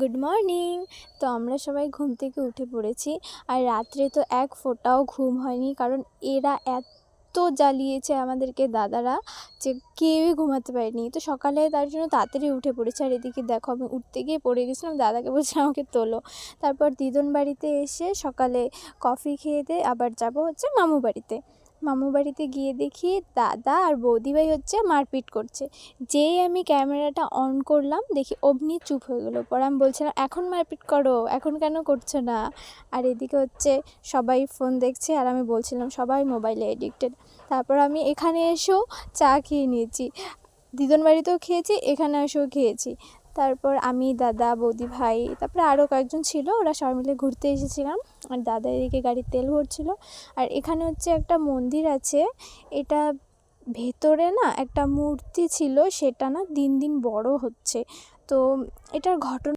Good morning. তো আমরা সবাই ঘুম থেকে উঠে পড়েছি, আর রাত্রে তো এক ফোঁটাও ঘুম হয়নি, কারণ এরা এত জ্বালিয়েছে আমাদেরকে দাদারা যে কেউই ঘুমাতে পারেনি। তো সকালে তার জন্য তাড়াতাড়ি উঠে পড়েছে। আর এদিকে দেখো, আমি উঠতে গিয়ে পড়ে গেছিলাম, দাদাকে বলছিলাম আমাকে তোলো। তারপর দিদুন বাড়িতে এসে সকালে কফি খেয়ে দিয়ে আবার যাবো হচ্ছে মামু বাড়িতে। মামু বাড়িতে গিয়ে দেখি দাদা আর বৌদিভাই হচ্ছে মারপিট করছে। যেই আমি ক্যামেরাটা অন করলাম দেখি অমনি চুপ হয়ে গেলো। পরে আমি বলছিলাম এখন মারপিট করো, এখন কেন করছো না? আর এদিকে হচ্ছে সবাই ফোন দেখছে, আর আমি বলছিলাম সবাই মোবাইলে এডিক্টেড। তারপর আমি এখানে এসেও চা খেয়ে নিয়েছি, দিদুন বাড়িতেও খেয়েছি, এখানে এসেও খেয়েছি। তারপর আমি, দাদা, বৌদি ভাই, তারপরে আরও কয়েকজন ছিল, ওরা সবাই মিলে ঘুরতে এসেছিলাম। আর দাদা এদিকে গাড়ির তেল ভরছিল। আর এখানে হচ্ছে একটা মন্দির আছে, এটা ভেতরে না একটা মূর্তি ছিল, সেটা না দিন দিন বড় হচ্ছে। তো এটার ঘটনা